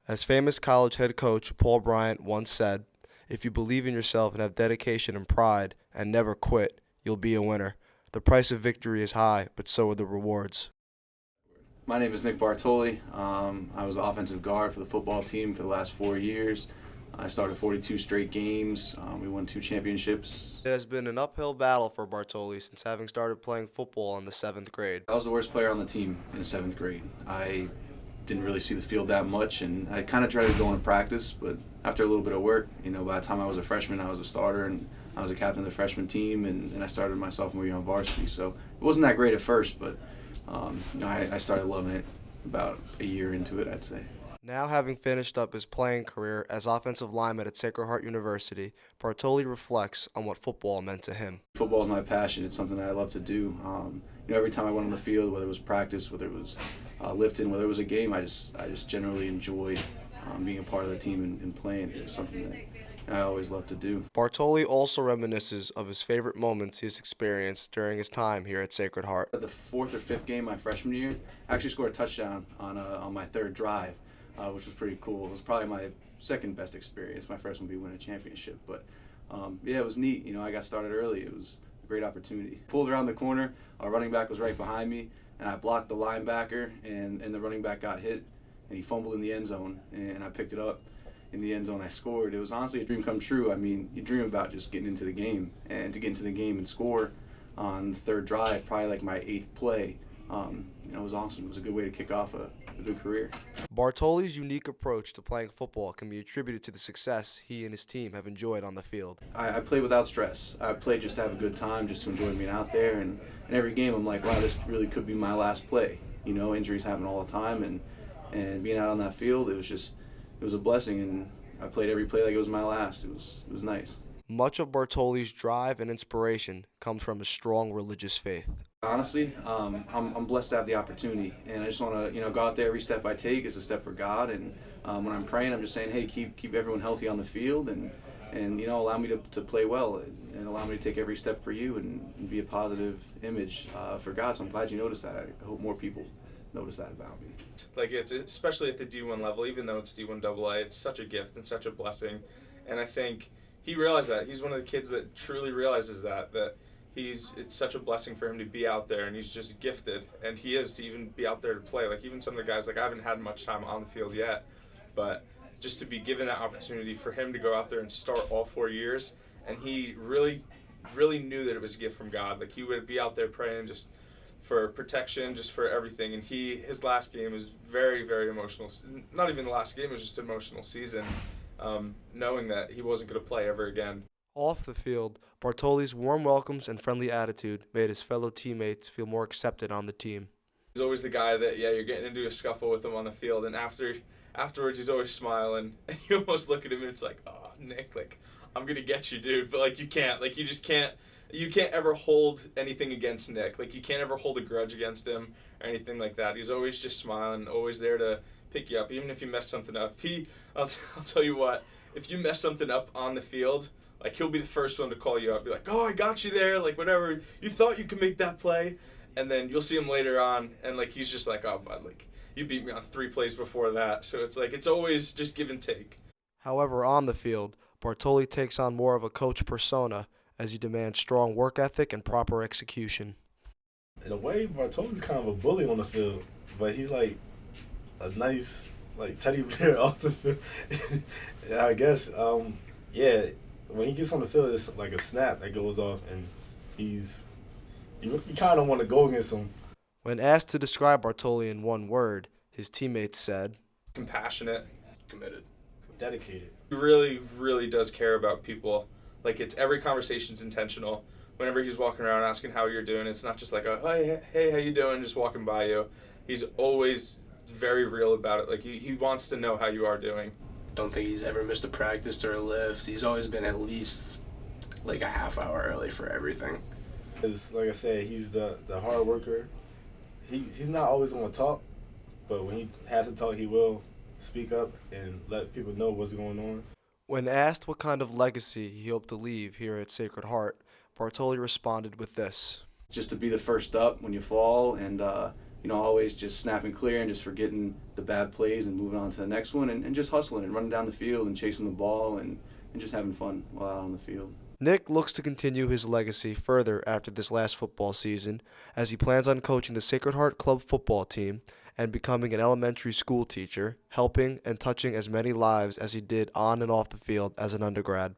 As famous college head coach Paul Bryant once said, "If you believe in yourself and have dedication and pride and never quit, you'll be a winner. The price of victory is high, but so are the rewards." My name is Nick Bartoli. I was the offensive guard for the football team for the last 4 years. I started 42 straight games. We won 2 championships. It has been an uphill battle for Bartoli since having started playing football in the 7th grade. I was the worst player on the team in 7th grade. I didn't really see the field that much, and I kind of tried to go into practice, but after a little bit of work, by the time I was a freshman, I was a starter, and I was a captain of the freshman team, and I started my sophomore year on varsity. So it wasn't that great at first, but I started loving it about a year into it, I'd say. Now having finished up his playing career as offensive lineman at Sacred Heart University, Bartoli reflects on what football meant to him. Football is my passion. It's something that I love to do. Every time I went on the field, whether it was practice, whether it was lifting, whether it was a game, I just generally enjoyed being a part of the team and playing. It's something that I always love to do. Bartoli also reminisces of his favorite moments he's experienced during his time here at Sacred Heart. At the 4th or 5th game my freshman year, I actually scored a touchdown on my 3rd drive, which was pretty cool. It was probably my second best experience. My first one would be winning a championship, but it was neat. I got started early. It was a great opportunity. Pulled around the corner, our running back was right behind me, and I blocked the linebacker, and the running back got hit, and he fumbled in the end zone, and I picked it up in the end zone. I scored. It was honestly a dream come true. You dream about just getting into the game, and to get into the game and score on the 3rd drive, probably like my 8th play. It was awesome. It was a good way to kick off a good career. Bartoli's unique approach to playing football can be attributed to the success he and his team have enjoyed on the field. I play without stress. I play just to have a good time, just to enjoy being out there. And every game I'm like, wow, this really could be my last play. Injuries happen all the time, and being out on that field, it was a blessing. And I played every play like it was my last. It was nice. Much of Bartoli's drive and inspiration comes from his strong religious faith. Honestly, I'm blessed to have the opportunity, and I just want to go out there. Every step I take is a step for God, and when I'm praying, I'm just saying, hey, keep everyone healthy on the field, and allow me to play well, and allow me to take every step for you and be a positive image for God. So I'm glad you noticed that. I hope more people notice that about me. Like, it's especially at the D1 level, even though it's D1 AA, it's such a gift and such a blessing, and I think he realized that. He's one of the kids that truly realizes that it's such a blessing for him to be out there, and he's just gifted, and he is to even be out there to play. Like, even some of the guys, like, I haven't had much time on the field yet, but just to be given that opportunity for him to go out there and start all 4 years, and he really, really knew that it was a gift from God. Like, he would be out there praying just for protection, just for everything, and his last game was very, very emotional. Not even the last game, it was just an emotional season, knowing that he wasn't going to play ever again. Off the field, Bartoli's warm welcomes and friendly attitude made his fellow teammates feel more accepted on the team. He's always the guy that, you're getting into a scuffle with him on the field, and afterwards he's always smiling, and you almost look at him and it's like, oh, Nick, like, I'm going to get you, dude, but, like, you can't. Like, you can't ever hold anything against Nick. Like, you can't ever hold a grudge against him or anything like that. He's always just smiling, always there to pick you up, even if you mess something up. I'll tell you what, if you mess something up on the field, like, he'll be the first one to call you up, be like, oh, I got you there, like, whatever, you thought you could make that play, and then you'll see him later on, and, like, he's just like, oh, bud, like, you beat me on 3 plays before that, so it's like, it's always just give and take. However, on the field, Bartoli takes on more of a coach persona as he demands strong work ethic and proper execution. In a way, Bartoli's kind of a bully on the field, but he's like a nice, like, teddy bear off the field. I guess, when he gets on the field, it's like a snap that goes off, and you kind of want to go against him. When asked to describe Bartoli in one word, his teammates said, compassionate, committed, dedicated. He really, really does care about people. Like, it's every conversation's intentional. Whenever he's walking around asking how you're doing, it's not just like, hey, how you doing, just walking by you. He's always very real about it. Like, he wants to know how you are doing. Don't think he's ever missed a practice or a lift. He's always been at least like a half hour early for everything. Because, like I said, he's the hard worker. He's not always going to talk, but when he has to talk, he will speak up and let people know what's going on. When asked what kind of legacy he hoped to leave here at Sacred Heart, Bartoli responded with this. Just to be the first up when you fall, and always just snapping clear and just forgetting the bad plays and moving on to the next one, and just hustling and running down the field and chasing the ball and just having fun while out on the field. Nick looks to continue his legacy further after this last football season, as he plans on coaching the Sacred Heart Club football team and becoming an elementary school teacher, helping and touching as many lives as he did on and off the field as an undergrad.